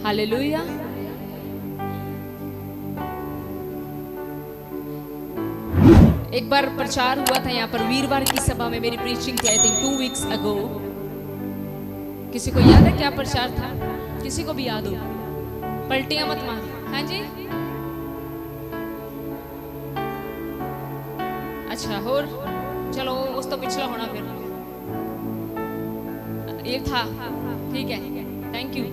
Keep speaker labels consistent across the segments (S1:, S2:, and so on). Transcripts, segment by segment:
S1: Hallelujah. एक बार प्रचार हुआ था यहाँ पर वीरवार की सभा में, मेरी प्रीचिंग थी आई थिंक 2 weeks अगो। किसी को याद है क्या प्रचार था? किसी को भी याद हो? पलटियां मत मार। हाँ जी, अच्छा और चलो उस तो पिछला होना फिर ये था, ठीक है, थैंक यू।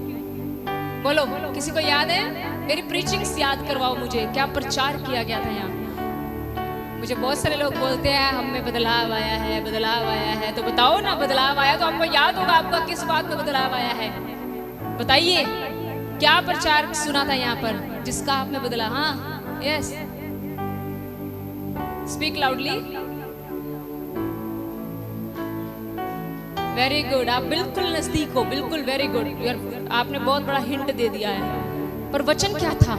S1: बोलो किसी को याद है? मेरी प्रीचिंग्स याद करवाओ मुझे, क्या प्रचार किया गया था यहाँ। मुझे बहुत सारे लोग बोलते हैं हम में बदलाव आया है, बदलाव आया है। तो बताओ ना, बदलाव आया तो आपको याद होगा, आपका किस बात में बदलाव आया है बताइए। क्या प्रचार सुना था यहाँ पर जिसका आप में बदला? हाँ, yes, speak loudly. Very good, आप बिल्कुल नजदीक हो, बिल्कुल वेरी गुड। आपने बहुत बड़ा हिंट दे दिया है। पर वचन क्या था?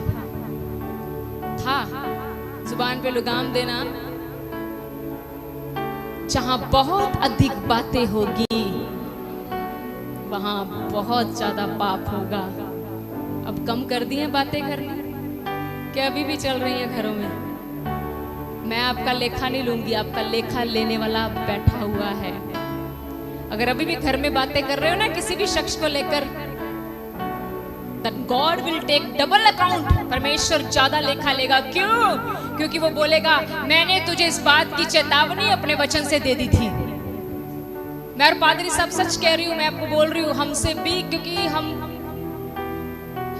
S1: जुबान पे लगाम देना, जहां बहुत अधिक बातें होगी वहां बहुत ज्यादा पाप होगा। अब कम कर दी हैं बातें करनी, क्या अभी भी चल रही हैं घरों में? मैं आपका लेखा नहीं लूंगी, आपका लेखा लेने वाला बैठा हुआ है। अगर अभी भी घर में बातें कर रहे हो ना किसी भी शख्स को लेकर, that God will take double account। परमेश्वर ज्यादा लेखा लेगा। क्यों? क्योंकि वो बोलेगा मैंने तुझे इस बात की चेतावनी अपने वचन से दे दी थी। मैं और पादरी साहब सच कह रही हूँ, मैं आपको बोल रही हूँ, हमसे भी, क्योंकि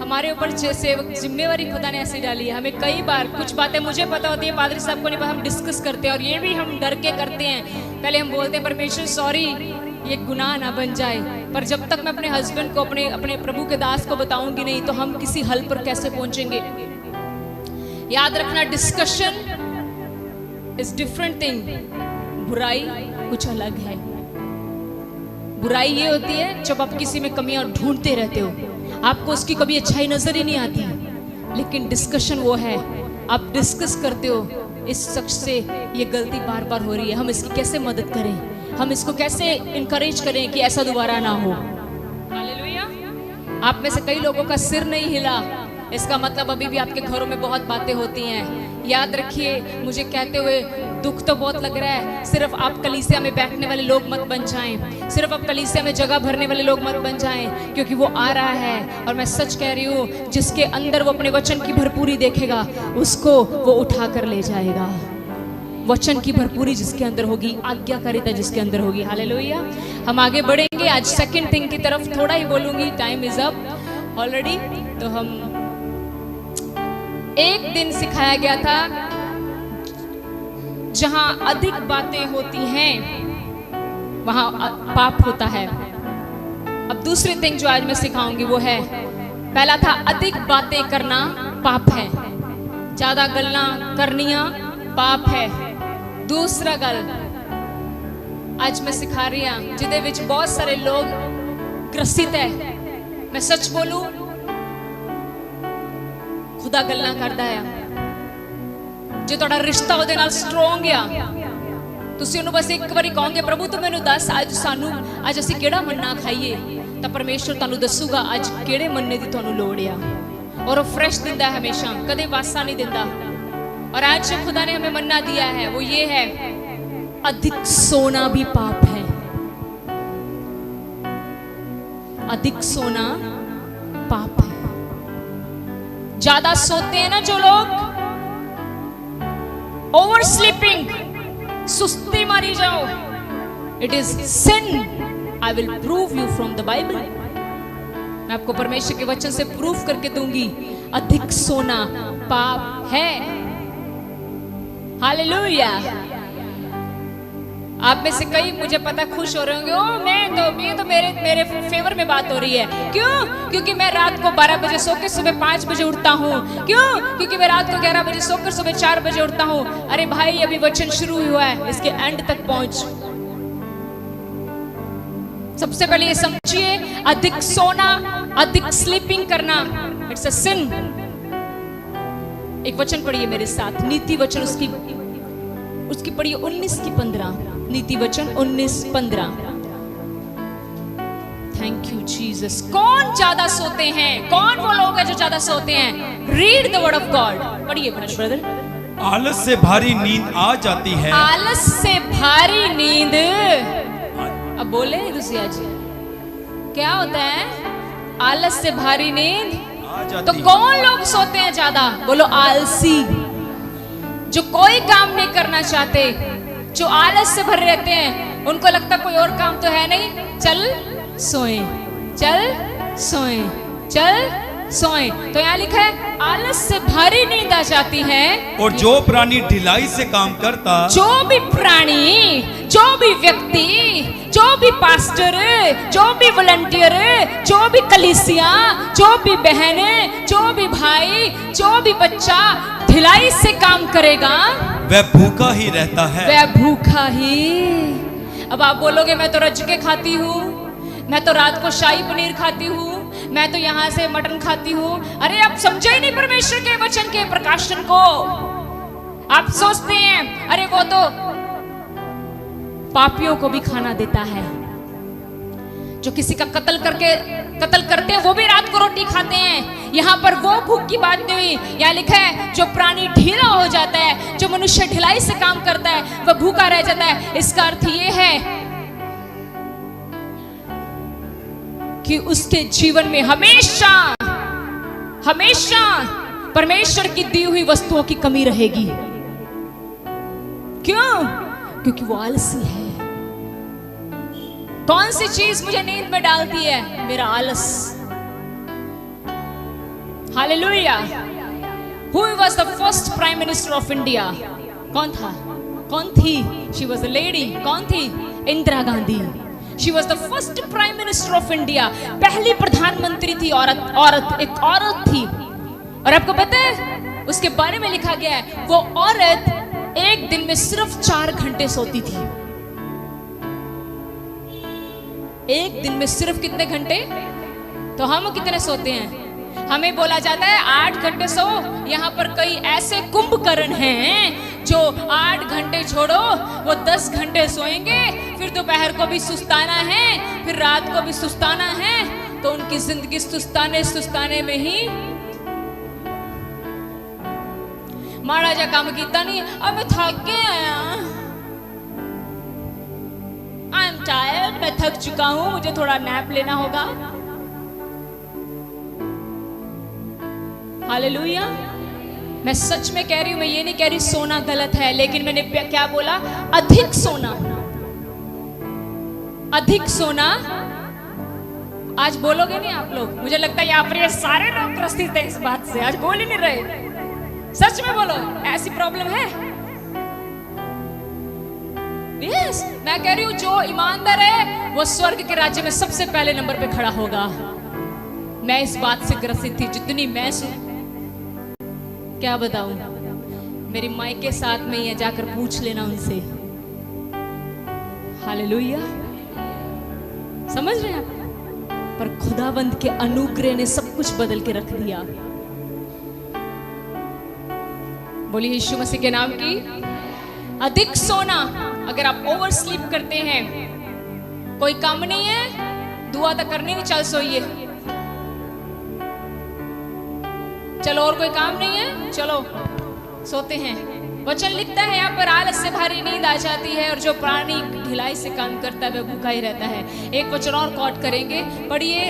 S1: हमारे ऊपर जिम्मेवारी खुदा ने ऐसी डाली है। हमें कई बार कुछ बातें मुझे पता होती है, पादरी साहब को नहीं पता, हम डिस्कस करते हैं और ये भी हम डर के करते हैं। पहले हम बोलते हैं परमेश्वर सॉरी, ये गुनाह ना बन जाए। पर जब तक मैं अपने हस्बैंड को, अपने प्रभु के दास को बताऊंगी नहीं तो हम किसी हल पर कैसे पहुंचेंगे? याद रखना, डिस्कशन इज डिफरेंट थिंग, बुराई कुछ अलग है। बुराई ये होती है जब आप किसी में कमियां ढूंढते रहते हो, आपको उसकी कभी अच्छाई नजर ही नहीं आती। लेकिन डिस्कशन वो है, आप डिस्कस करते हो इस शख्स से ये गलती बार बार हो रही है, हम इसकी कैसे मदद करें, हम इसको कैसे इनकरेज करें कि ऐसा दोबारा ना हो। हालेलुया। आप में से कई लोगों का सिर नहीं हिला, इसका मतलब अभी भी आपके घरों में बहुत बातें होती हैं। याद रखिए, मुझे कहते हुए दुख तो बहुत लग रहा है, सिर्फ आप कलीसिया में बैठने वाले लोग मत बन जाएं, सिर्फ आप कलीसिया में जगह भरने वाले लोग मत बन जाएं, क्योंकि वो आ रहा है। और मैं सच कह रही हूँ, जिसके अंदर वो अपने वचन की भरपूरी देखेगा उसको वो उठा कर ले जाएगा। वचन की भरपूरी जिसके अंदर होगी, आज्ञाकारिता जिसके अंदर होगी। हालेलुया। हम आगे बढ़ेंगे, आज सेकंड थिंग की तरफ थोड़ा ही बोलूंगी, टाइम इज अप ऑलरेडी। तो हम एक दिन सिखाया गया था जहां अधिक बातें होती हैं वहां पाप होता है। अब दूसरी थिंग जो आज मैं सिखाऊंगी वो है, पहला था अधिक बातें करना पाप है, ज्यादा गल्लां करनियां पाप है। दूसरा गल आज मैं सिखा रही हूं जिदे विच बहुत सारे लोग ग्रसित है। मैं सच बोलूं, खुदा गल्लां करदा है, जे तुहाडा रिश्ता ਉਹਦੇ ਨਾਲ स्ट्रोंग ਆ, ਤੁਸੀਂ ਉਹਨੂੰ बस एक बारी कहोगे प्रभु तू मैनू दस ਅੱਜ ਅਸੀਂ ਕਿਹੜਾ ਮੰਨਾ ਖਾਈਏ, ਤਾਂ ਪਰਮੇਸ਼ਰ ਤੁਹਾਨੂੰ ਦੱਸੂਗਾ ਅੱਜ ਕਿਹੜੇ ਮੰਨੇ ਦੀ ਤੁਹਾਨੂੰ ਲੋੜ ਆ। और वो फ्रेश दिंदा है, हमेशा कदे वासा नहीं दिंदा। और आज जो खुदा ने हमें मन्ना दिया है वो ये है, अधिक सोना भी पाप है। अधिक सोना पाप है। ज्यादा सोते हैं ना जो लोग, ओवर स्लीपिंग, सुस्ती मारी जाओ, it is sin. I will prove you from the Bible. मैं आपको परमेश्वर के वचन से प्रूफ करके दूंगी, अधिक सोना पाप है। हालेलुया। आप में से कई मुझे पता खुश हो रहे होंगे, ओ ये तो मेरे फेवर में बात हो रही है। क्यों? क्योंकि मैं रात को 12 बजे सोकर सुबह 5 बजे उठता हूँ। क्यों? क्योंकि मैं रात को 11 बजे सोकर सुबह 4 बजे उठता हूँ। अरे भाई, अभी वचन शुरू हुआ है, इसके एंड तक पहुंच। सबसे पहले ये समझिए, अधिक सोना, अधिक स्लीपिंग करना, इट्स अ सिन। एक वचन पढ़िए मेरे साथ, नीति वचन उसकी पढ़िए 19 की 15। नीति वचन 19:15। Thank you Jesus. कौन ज्यादा सोते हैं? कौन वो लोग हैं जो ज्यादा सोते हैं? Read the word of God. पढ़िए ब्रदर।
S2: आलस से भारी नींद आ जाती है।
S1: आलस से भारी नींद। अब बोले तुसी आज क्या होता है? आलस से भारी नींद
S2: आ जाती
S1: तो कौन लोग सोते हैं ज्यादा? बोलो आलसी, जो कोई काम नहीं करना चाहते, जो आलस से भरे रहते हैं। उनको लगता कोई और काम तो है नहीं, चल सोए, चल सोए, चल सोए। तो यहाँ लिखा है आलस से भारी नींद आ जाती है।
S2: और जो प्राणी ढिलाई से काम करता,
S1: जो भी प्राणी, जो भी व्यक्ति, जो भी पास्टर, जो भी वॉलंटियर, जो भी कलीसिया, जो भी बहन, जो भी भाई, जो भी बच्चा ढिलाई से काम करेगा
S2: वह भूखा ही रहता है।
S1: वह भूखा ही। अब आप बोलोगे मैं तो रज के खाती हूँ, मैं तो रात को शाही पनीर खाती हूँ, मैं तो यहाँ से मटन खाती हूँ। अरे आप समझे ही नहीं परमेश्वर के वचन के प्रकाशन को। आप सोचते हैं अरे वो तो पापियों को भी खाना देता है। जो किसी का कत्ल करते हैं वो भी रात को रोटी खाते हैं। यहाँ पर वो भूख की बात नहीं हुई। यहाँ लिखा है जो प्राणी ढीला हो जाता है, जो मनुष्य ढिलाई से काम करता है, वह भूखा रह जाता है। इसका अर्थ ये है कि उसके जीवन में हमेशा हमेशा परमेश्वर की दी हुई वस्तुओं की कमी रहेगी। क्यों? क्योंकि वो आलसी है। कौन सी चीज मुझे नींद में डालती है? मेरा आलस। Hallelujah. Who was the first Prime Minister of India? कौन था? कौन थी? She was a lady. कौन थी? Indira Gandhi. She was the first Prime Minister of India. पहली प्रधानमंत्री थी औरत, एक औरत थी। और आपको पता है उसके बारे में लिखा गया है वो औरत एक दिन में सिर्फ 4 घंटे सोती थी। एक दिन में सिर्फ कितने घंटे? तो हम कितने सोते हैं? हमें बोला जाता है 8 घंटे सो। यहाँ पर कई ऐसे कुंभकर्ण हैं जो 8 घंटे छोड़ो वो 10 घंटे सोएंगे, फिर दोपहर को भी सुस्ताना है, फिर रात को भी सुस्ताना है। तो उनकी जिंदगी सुस्ताने में ही माड़ा जा काम कीता नहीं। अब मैं थक गया, आई एम टायर्ड, मैं थक चुका हूं, मुझे थोड़ा नैप लेना होगा। हालेलुया। मैं सच में कह रही हूं, मैं ये नहीं कह रही सोना गलत है, लेकिन मैंने क्या बोला? अधिक सोना, अधिक सोना। आज बोलोगे नहीं आप लोग? मुझे लगता है यहाँ पर ये सारे लोग ग्रसित हैं इस बात से, आज बोल ही नहीं रहे। सच में बोलो, ऐसी प्रॉब्लम है? यस, मैं कह रही हूं जो ईमानदार है वो स्वर्ग के राज्य में सबसे पहले नंबर पे खड़ा होगा। मैं इस बात से ग्रसित थी जितनी मैं क्या बताऊं। मेरी माई के साथ में ये जाकर पूछ लेना उनसे। हालेलुया। समझ रहे हैं आप? पर खुदावंद के अनुग्रह ने सब कुछ बदल के रख दिया। बोलिए यीशु मसीह के नाम की। अधिक सोना, अगर आप ओवर स्लीप करते हैं, कोई काम नहीं है, दुआ तो करनी नहीं, चल सोइए, चलो और कोई काम नहीं है, चलो सोते हैं। वचन लिखता है यहाँ पर आलस से भारी नींद आ जाती है और जो प्राणी ढिलाई से काम करता है वह भूखा ही रहता है। एक वचन और कोट करेंगे, पढ़िए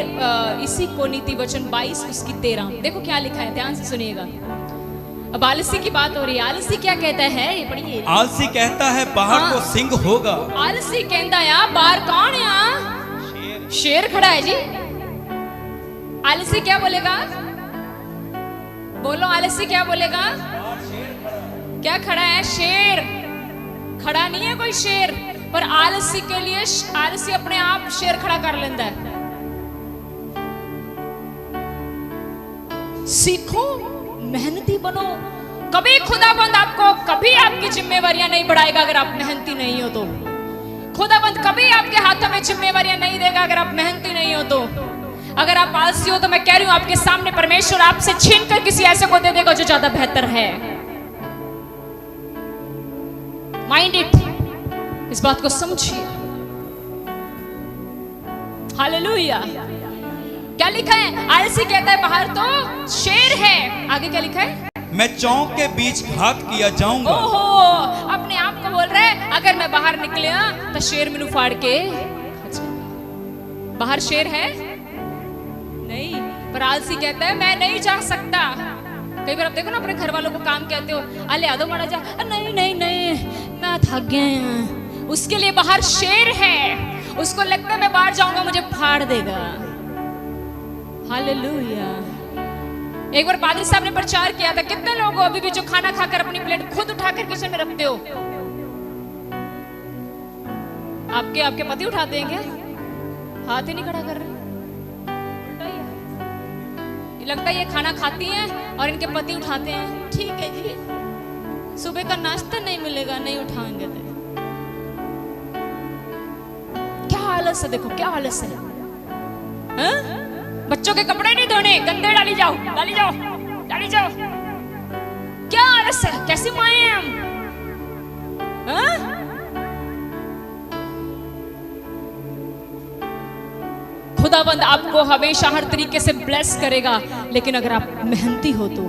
S1: इसी को नीति वचन 22 उसकी 13। देखो क्या लिखा है, ध्यान से सुनिएगा। अब आलसी की बात हो रही है। आलसी क्या कहता है, ये पढ़िए।
S2: आलसी कहता है बाहर तो सिंह होगा।
S1: आलसी कहता है यहाँ बाहर कौन है? यहाँ शेर खड़ा है जी। आलसी क्या बोलेगा? बोलो, आलसी क्या बोलेगा? क्या खड़ा है? शेर खड़ा नहीं है कोई शेर, पर आलसी के लिए आलसी अपने आप शेर खड़ा कर लेता है। सीखो, मेहनती बनो। कभी खुदाबंद आपको कभी आपकी जिम्मेवारियां नहीं बढ़ाएगा अगर आप मेहनती नहीं हो तो। खुदाबंद कभी आपके हाथों में जिम्मेवारियां नहीं देगा अगर आप मेहनती नहीं हो तो। अगर आप आलसी हो तो मैं कह रही हूं आपके सामने परमेश्वर आपसे छीनकर किसी ऐसे को दे देगा जो ज्यादा बेहतर है। माइंड इट, इस बात को समझिए। हालेलुया। क्या लिखा है? आलसी कहता है बाहर तो शेर है, आगे क्या लिखा है?
S2: मैं चौक के बीच घात किया जाऊंगा।
S1: ओहो, अपने आप को बोल रहा है अगर मैं बाहर निकलिया तो शेर मैनू फाड़ के खा जाएगा। बाहर शेर है नहीं, पर आलसी कहता है मैं नहीं जा सकता। कई बार आप देखो ना अपने घर वालों को काम कहते हो, अले आ दो माड़ा जा, नहीं नहीं नहीं मैं थक गया। उसके लिए बाहर शेर है, उसको लगता है मैं बाहर जाऊंगा मुझे फाड़ देगा। हालेलुया। एक बार पादरी साहब ने प्रचार किया था, कितने लोग हो अभी भी जो खाना खाकर अपनी प्लेट खुद उठाकर किचन में रखते हो? आपके पति उठाते हैं क्या? हाथ ही नहीं खड़ा कर रहे। लगता है ये खाना खाती हैं और इनके पति उठाते हैं। ठीक है जी, सुबह का नाश्ता नहीं मिलेगा, नहीं उठाएंगे तो। क्या आलस है, देखो क्या आलस है। हा? बच्चों के कपड़े नहीं धोने, गंदे डाली जाओ डाली जाओ डाली जाओ। क्या आलस है, कैसी माए हैं हम। हा? खुदावंद आपको हमेशा हर तरीके से ब्लेस करेगा, लेकिन अगर आप मेहनती हो तो।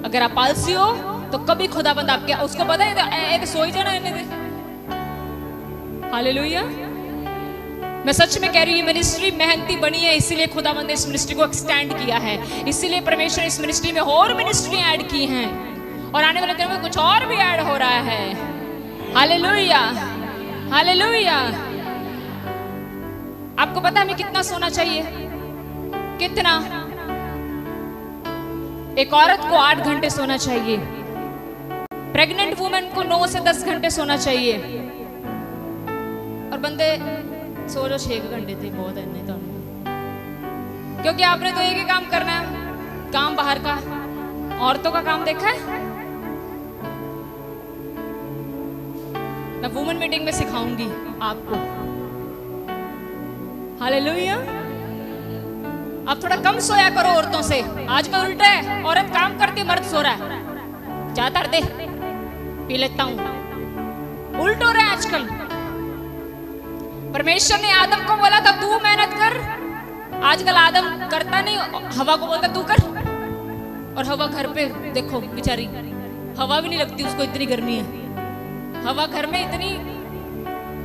S1: अगर आप आलसी हो तो कभी खुदावंद आपके उसको पता है तो सोई जाना इन्हें दे। हालेलुया। मैं सच में कह रही हूँ, ये मिनिस्ट्री मेहनती बनी है, इसीलिए खुदावंद ने इस मिनिस्ट्री को एक्सटेंड किया है। इसीलिए परमेश्वर इस मिनिस्ट्री में और मिनिस्ट्री ऐड की हैं, और आने वाले दिनों में कुछ और भी ऐड हो रहा है। Hallelujah hallelujah. आपको पता है हमें कितना सोना चाहिए? कितना? एक औरत को 8 घंटे सोना चाहिए, प्रेग्नेंट वुमेन को 9 से 10 घंटे सोना चाहिए, और बंदे सो जो 6 घंटे थे बहुत है। नहीं तो क्योंकि आपने तो एक ही काम करना है, काम बाहर का। औरतों का काम देखा है? मैं वुमेन मीटिंग में सिखाऊंगी आपको। हालेलुया। आप थोड़ा कम सोया करो औरतों से। आजकल उल्टा है, औरत काम करती मर्द सो रहा है। जाता दे पी लेता हूं। उल्ट हो रहा है आजकल। परमेश्वर ने आदम को बोला था तू मेहनत कर, आजकल आदम करता नहीं, हवा को बोलता तू कर। और हवा घर पे देखो बेचारी, हवा भी नहीं लगती उसको, इतनी गर्मी है। हवा घर में इतनी,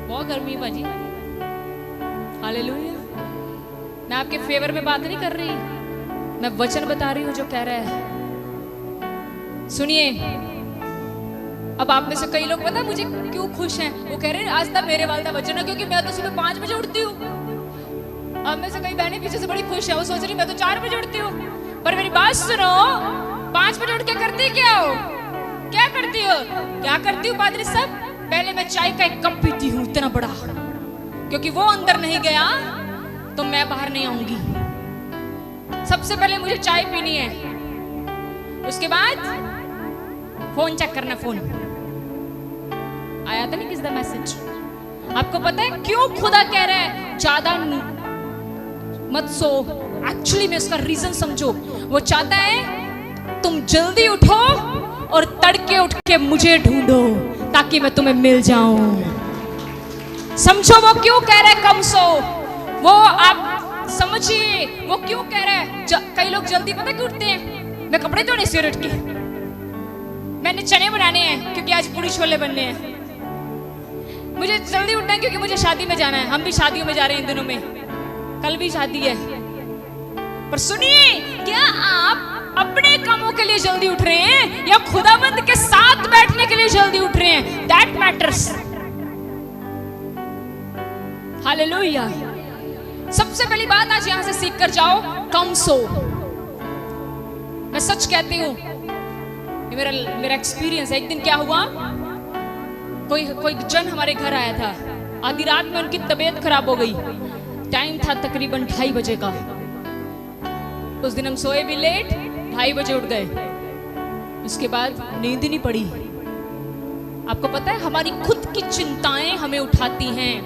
S1: बहुत गर्मी है बाजी। हालेलुया। मैं आपके फेवर में बात नहीं कर रही, मैं वचन बता रही हूं जो कह रहा है। सुनिए, अब आप में से कई लोग पता है मुझे क्यों खुश हैं? वो कह रहे हैं आज तक मेरे वाला वचन है, क्योंकि मैं तो सुबह 5 बजे उठती हूँ। अब में से कई बहनें पीछे से बड़ी खुश है, वो सोच रही मैं तो 4 बजे उठती हूँ। पर मेरी बात सुनो, 5 बजे उठ के करती क्या हो? क्या करती हो? क्या करती हूँ पादरी साहब? पहले मैं चाय का एक कप पीती हूँ इतना बड़ा, क्योंकि वो अंदर नहीं गया तो मैं बाहर नहीं आऊंगी। सबसे पहले मुझे चाय पीनी है, उसके बाद फोन चेक करना। फोन आया था नहीं किसका मैसेज? आपको पता है क्यों खुदा कह रहा है ज्यादा मत सो? एक्चुअली में उसका रीजन समझो। वो चाहता है तुम जल्दी उठो और तड़के उठ के मुझे ढूंढो ताकि मैं तुम्हें मिल जाऊं। समझो वो क्यों कह रहा है कम सो। वो आप समझिए वो क्यों कह रहा है। कई लोग जल्दी पता क्यों उठते हैं? मैं कपड़े धोने से उठ के, मैंने चने बनाने हैं क्योंकि आज पूरी छोले बनने हैं, मुझे जल्दी उठना है क्योंकि मुझे शादी में जाना है। हम भी शादियों में जा रहे हैं इन दिनों में, कल भी शादी है। पर सुनिए, क्या आप अपने कामों के लिए जल्दी उठ रहे हैं या खुदावंद के साथ बैठने के लिए जल्दी उठ रहे हैं? That matters. हालेलुया। सबसे पहली बात आज यहां से सीख कर जाओ, कम सो। मैं सच कहती हूं, मेरा एक्सपीरियंस है। एक दिन क्या हुआ, कोई जन हमारे घर आया था। आधी रात में उनकी तबीयत खराब हो गई। टाइम था तकरीबन 2:30 बजे का। उस दिन हम सोए भी लेट, 2:30 बजे उठ गए। उसके बाद नींद नहीं पड़ी। आपको पता है हमारी खुद की चिंताएं हमें उठाती हैं,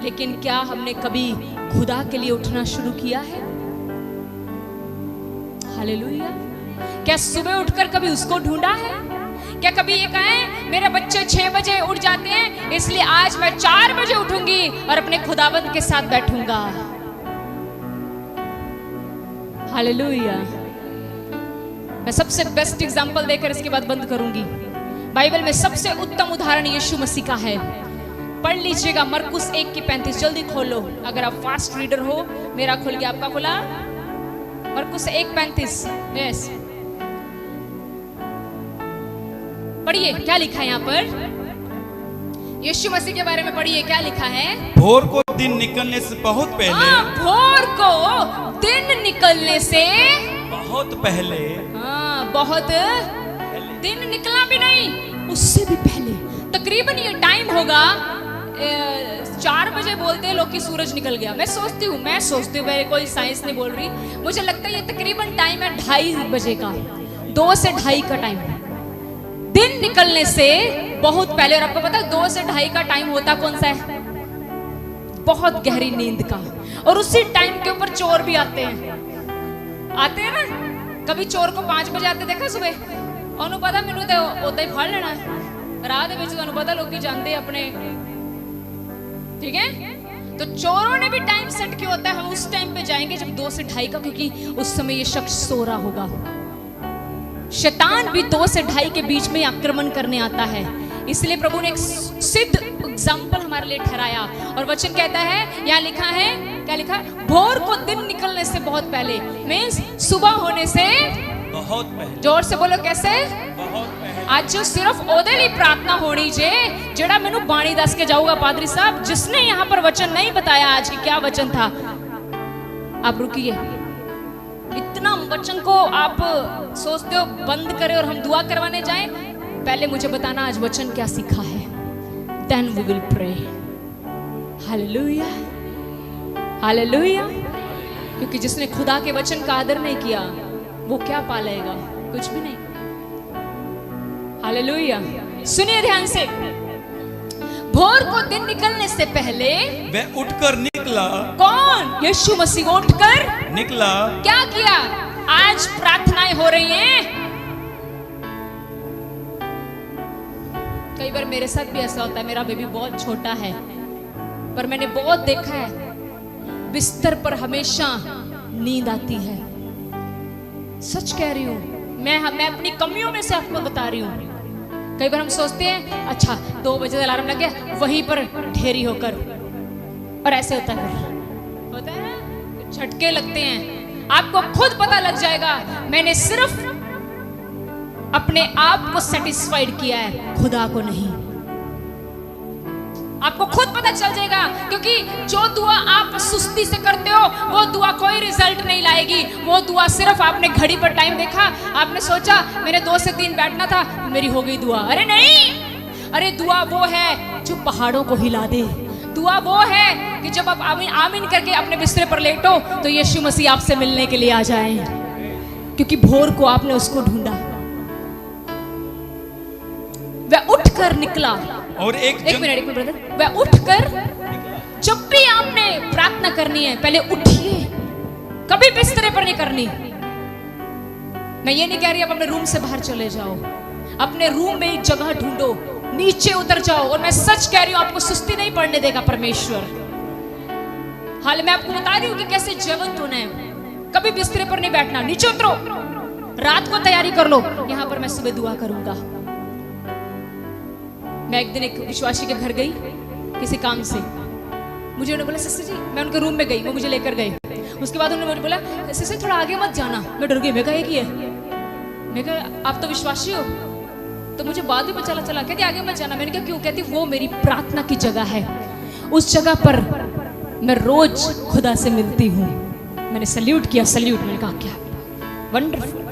S1: लेकिन क्या हमने कभी खुदा के लिए उठना शुरू किया है? हालेलुया। क्या सुबह उठकर कभी उसको ढूंढा है? क्या कभी ये कहें मेरे बच्चे 6 बजे उठ जाते हैं इसलिए आज मैं 4 बजे उठूंगी और अपने खुदावंद के साथ बैठूंगा? हालेलुया। मैं सबसे बेस्ट एग्जांपल देकर इसके बाद बंद करूंगी। बाइबल में सबसे उत्तम उदाहरण यीशु मसीह का है। पढ़ लीजिएगा मरकुस 1:35, जल्दी खोलो अगर आप फास्ट रीडर हो। मेरा खुल गया, आपका खुला? मरकुस 1:35, यस। पढ़िए क्या लिखा है यहाँ पर। यीशु मसीह के बारे में पढ़िए क्या लिखा है।
S2: भोर को दिन निकलने से बहुत पहले,
S1: भोर को दिन निकलने से
S2: बहुत पहले,
S1: बहुत दिन निकला भी नहीं, उससे भी पहले, तकरीबन ये टाइम होगा 4 बजे बोलते हैं लोग कि सूरज निकल गया। मैं सोचती हूँ मैं कोई साइंस नहीं बोल रही, मुझे लगता है ये तकरीबन टाइम है 2:30 बजे का, 2 से 2:30 का टाइम, दिन निकलने से बहुत पहले। और आपको पता है 2 से 2:30 का टाइम होता कौन सा है? बहुत गहरी नींद का। और उसी टाइम के ऊपर चोर भी आते हैं ना। कभी चोर को 5 बजे आते देखा सुबह? ਉਹਨੂੰ ਪਤਾ ਮੈਨੂੰ ਤੇ ਉਦਾਂ ਹੀ ਫੜ ਲੈਣਾ ਰਾਹ ਦੇ ਵਿੱਚ। ਤੁਹਾਨੂੰ ਪਤਾ ਲੋਕੀ ਜਾਂਦੇ अपने, ठीक है? तो चोरों ने भी टाइम सेट किया होता है, हम उस टाइम पे जाएंगे जब 2 से 2:30 का, क्योंकि उस समय ये शख्स सो रहा होगा। शैतान भी 2 से 2:30 के बीच में आक्रमण करने आता है। इसलिए प्रभु ने एक सिद्ध एग्जाम्पल हमारे लिए ठहराया। और वचन कहता है, यहाँ लिखा है, क्या लिखा है? भोर को दिन निकलने से बहुत पहले, मीन्स सुबह होने से
S2: बहुत पहले।
S1: जोर से बोलो कैसे?
S2: बहुत पहले।
S1: आज जो सिर्फ ओदे लिए प्रार्थना होनी जे जेड़ा मैनू बाणी दस के जाऊगा पादरी साहब, जिसने यहाँ पर वचन नहीं बताया आज की क्या वचन था। आप रुकिए, इतना वचन को आप सोचते हो बंद करें और हम दुआ करवाने जाएं? पहले मुझे बताना आज वचन क्या सीखा है, then we will pray. Hallelujah, hallelujah. क्योंकि जिसने खुदा के वचन का आदर नहीं किया वो क्या पालेगा? कुछ भी नहीं। हालेलुया। सुनिए ध्यान से, भोर को दिन निकलने से पहले
S2: वह उठकर निकला।
S1: कौन? यीशु मसीह उठकर
S2: निकला।
S1: क्या किया? आज प्रार्थनाएं हो रही हैं। कई बार मेरे साथ भी ऐसा होता है, मेरा बेबी बहुत छोटा है, पर मैंने बहुत देखा है बिस्तर पर हमेशा नींद आती है। सच कह रही हूं, मैं अपनी कमियों में से आपको बता रही हूं। कई बार हम सोचते हैं अच्छा 2 बजे अलार्म लग गया, वहीं पर ढेरी होकर, और ऐसे होता है ना, झटके लगते हैं। आपको खुद पता लग जाएगा मैंने सिर्फ अपने आप को सेटिस्फाइड किया है, खुदा को नहीं। आपको खुद पता चल जाएगा, क्योंकि जो दुआ आप सुस्ती से करते हो वो दुआ कोई रिजल्ट नहीं लाएगी। वो दुआ सिर्फ आपने घड़ी पर टाइम देखा, आपने सोचा मैंने 2 से 3 बैठना था, मेरी हो गई दुआ। अरे नहीं, अरे दुआ वो है जो पहाड़ों को हिला दे। दुआ वो है कि जब आप आमीन आमीन करके अपने बिस्तर पर लेटो तो यीशु मसीह आपसे मिलने के लिए आ जाए, क्योंकि भोर को आपने उसको ढूंढा। वह उठकर निकला।
S2: और एक
S1: मिनट ब्रदर, वह उठकर, जब भी आपने प्रार्थना करनी है पहले उठिए, कभी बिस्तरे पर नहीं करनी। मैं ये नहीं कह रही आप अपने रूम से बाहर चले जाओ, अपने रूम में एक जगह ढूंढो, नीचे उतर जाओ। और मैं सच कह रही हूं, आपको सुस्ती नहीं पड़ने देगा परमेश्वर। हाल मैं आपको बता रही हूं कि कैसे जीवंत होना है। कभी बिस्तरे पर नहीं बैठना, नीचे उतरो, रात को तैयारी कर लो, यहां पर मैं सुबह दुआ करूंगा। मैं एक दिन एक विश्वासी के घर गई किसी काम से, मुझे उन्होंने बोला सिस्टर जी, मैं उनके रूम में गई, वो मुझे लेकर गए। उसके बाद उन्होंने मुझे बोला सिस्टर थोड़ा आगे मत जाना। मैं डर गई, मैं कहा कि है, मैं कहा आप तो विश्वासी हो। तो मुझे बाद में चला कहती आगे मत जाना। मैंने कहा क्यों? कहती वो मेरी प्रार्थना की जगह है, उस जगह पर मैं रोज खुदा से मिलती हूँ। मैंने सल्यूट किया, सल्यूट। मैंने कहा क्या वंडरफुल।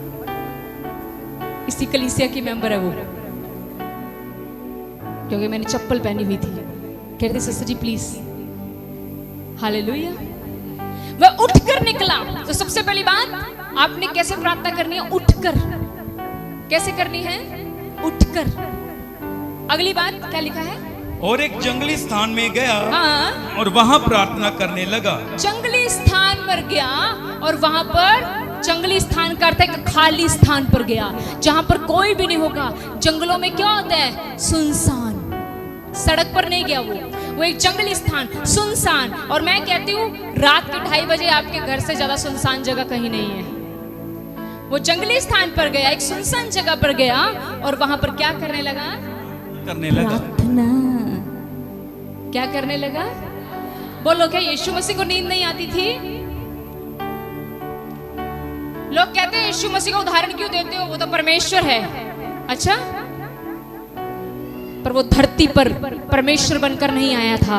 S1: इसी कलीसिया की मेंबर है वो, क्योंकि मैंने चप्पल पहनी हुई थी। कहते सिस्टर जी प्लीज। हालेलुया। वह उठकर निकला। तो सबसे पहली बात आपने कैसे प्रार्थना करनी है? उठकर। कैसे करनी है? उठकर। अगली बात क्या लिखा है?
S2: और एक जंगली स्थान में गया,
S1: हाँ,
S2: और वहां प्रार्थना करने लगा।
S1: जंगली स्थान पर गया, और वहां पर, जंगली स्थान का अर्थ है खाली स्थान पर गया, जहां पर कोई भी नहीं होगा। जंगलों में क्या होता है? सुनसान। सड़क पर नहीं गया वो वो एक जंगली स्थान, सुनसान। और मैं कहती हूँ रात के 2:30 बजे आपके घर से ज्यादा सुनसान जगह कहीं नहीं है। वो जंगली स्थान पर गया, एक सुनसान जगह पर गया और वहां पर क्या करने लगा? प्रार्थना। क्या करने लगा? बोलो, क्या यीशु मसीह को नींद नहीं आती थी? लोग कहते हैं यीशु मसीह का उदाहरण क्यों देते हो, वो तो परमेश्वर है। अच्छा, पर वो धरती पर परमेश्वर बनकर नहीं आया था,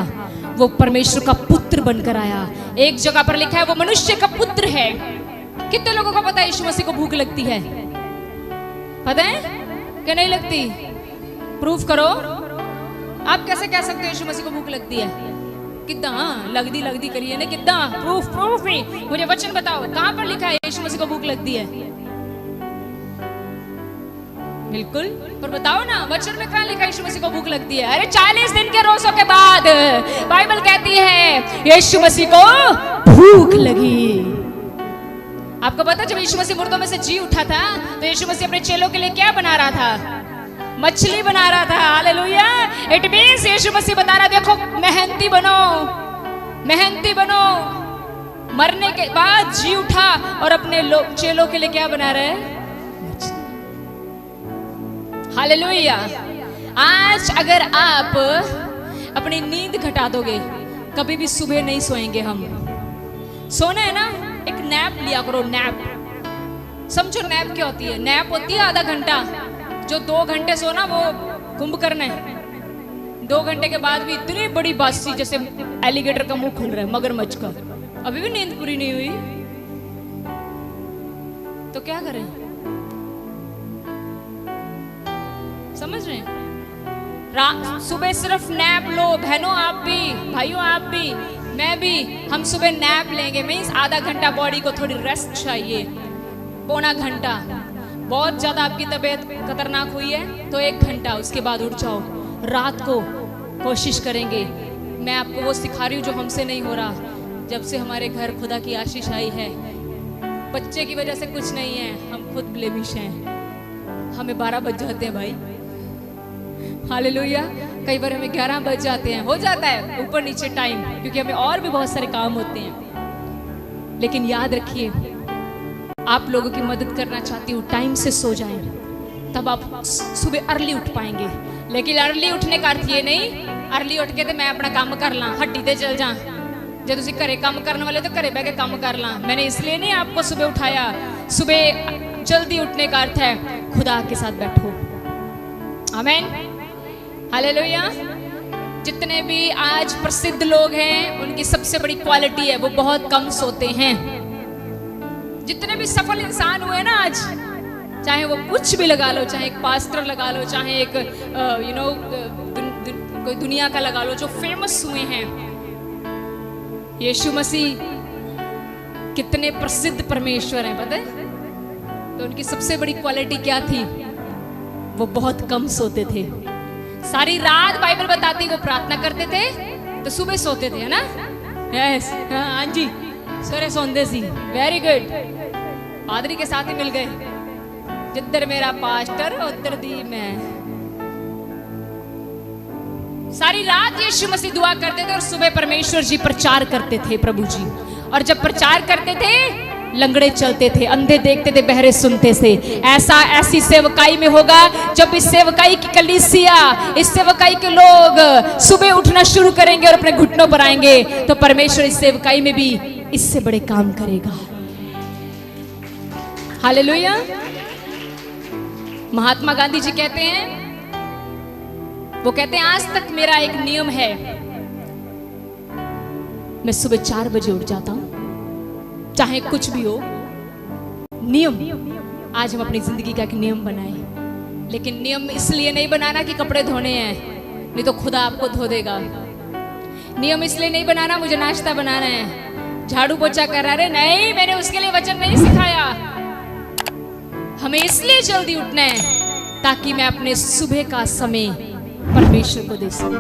S1: वो परमेश्वर का पुत्र बनकर आया। एक जगह पर लिखा है वो मनुष्य का पुत्र है। कितने लोगों को पता है यीशु मसीह को भूख लगती है? पता है कि नहीं लगती? प्रूफ करो। आप कैसे कह सकते हो यीशु मसीह को भूख लगती है? कितना लगदी करिए ना, कितना प्रूफ ही मुझे वचन बताओ, कहां पर लिखा है यीशु मसीह को भूख लगती है? बिल्कुल, पर बताओ ना, वचन में कहां लिखा है यीशु मसीह को भूख लगती है? अरे 40 दिन के रोजों के बाद बाइबल कहती है यीशु मसीह को भूख लगी। आपको पता, जब यीशु मसीह मुर्दों में से जी उठा था तो यीशु मसीह अपने चेलों के लिए क्या बना रहा था? मछली बना रहा था। हालेलुया। इट मींस यीशु मसीह बता रहा, देखो मेहनती बनो, मेहनती बनो। मरने के बाद जी उठा और अपने चेलों के लिए क्या बना रहा है? हालेलुया। आज अगर आप अपनी नींद घटा दोगे, कभी भी सुबह नहीं सोएंगे हम। सोना है ना, एक नैप लिया करो, नैप। समझो नैप क्या होती है? नैप होती है आधा घंटा। जो 2 घंटे सोना वो कुंभकर्ण है। 2 घंटे के बाद भी इतनी बड़ी बासी, जैसे एलिगेटर का मुंह खुल रहा है, मगरमच्छ का, अभी भी नींद पूरी नहीं हुई। तो क्या करें? समझ रहे हैं? सुबह सिर्फ नैप लो। बहनों आप भी, भाइयों आप भी, मैं भी, हम सुबह नैप लेंगे। मींस आधा घंटा बॉडी को थोड़ी रेस्ट चाहिए, पौना घंटा। बहुत ज्यादा आपकी तबीयत खतरनाक हुई है तो 1 घंटा, उसके बाद उठ जाओ। रात को कोशिश करेंगे। मैं आपको वो सिखा रही हूँ जो हमसे नहीं हो रहा। जब से हमारे घर खुदा की आशीष आई है, बच्चे की वजह से कुछ नहीं है, हम खुद ब्लेमिश हैं। हमें 12 बज जाते हैं भाई। हालेलुया। कई बार हमें 11 बज जाते हैं, हो जाता है ऊपर नीचे टाइम, क्योंकि हमें और भी बहुत सारे काम होते हैं। लेकिन याद रखिए, आप लोगों की मदद करना चाहती हूँ, टाइम से सो जाएं, तब आप सुबह अर्ली उठ पाएंगे। लेकिन अर्ली उठने का अर्थ ये नहीं, अर्ली उठ के तो मैं अपना काम कर ला, हट्टी ते चल जा। जो तुम घरे काम करने वाले तो घरे बह के काम कर ला। मैंने इसलिए नहीं आपको सुबह उठाया। सुबह जल्दी उठने का अर्थ है खुदा के साथ बैठो। आमीन, हालेलुया। जितने भी आज प्रसिद्ध लोग हैं, उनकी सबसे बड़ी क्वालिटी है वो बहुत कम सोते हैं। जितने भी सफल इंसान हुए ना आज, चाहे वो कुछ भी लगा लो, चाहे एक पास्टर लगा लो, चाहे एक कोई दुनिया का लगा लो, जो फेमस हुए हैं, यीशु मसीह कितने प्रसिद्ध परमेश्वर हैं, पता है? तो उनकी सबसे बड़ी क्वालिटी क्या थी? वो बहुत कम सोते थे। सारी रात बाइबल बताती वो प्रार्थना करते थे, तो सुबह सोते थे, है ना? यस, हाँ जी, सवेरे सोंदे सी। Very good. पादरी के साथ ही मिल गए, जिधर मेरा पास्टर उधर दी मैं। सारी रात यीशु मसीह दुआ करते थे और सुबह परमेश्वर जी प्रचार करते थे, प्रभु जी। और जब प्रचार करते थे, लंगड़े चलते थे, अंधे देखते थे, बहरे सुनते थे। ऐसी सेवकाई में होगा जब इस सेवकाई की कलीसिया, इस सेवकाई के लोग सुबह उठना शुरू करेंगे और अपने घुटनों पर आएंगे, तो परमेश्वर इस सेवकाई में भी इससे बड़े काम करेगा। हालेलुया। महात्मा गांधी जी कहते हैं, वो कहते हैं, आज तक मेरा एक नियम है, मैं सुबह 4 बजे उठ जाता हूं, चाहे कुछ भी हो। नियम, आज हम अपनी जिंदगी का एक नियम बनाए। लेकिन नियम इसलिए नहीं बनाना कि कपड़े धोने हैं, नहीं तो खुदा आपको धो देगा। नियम इसलिए नहीं बनाना मुझे नाश्ता बनाना है, झाड़ू पोछा करा रहे, नहीं, मैंने उसके लिए वचन नहीं सिखाया। हमें इसलिए जल्दी उठना है ताकि मैं अपने सुबह का समय परमेश्वर को दे सकूं।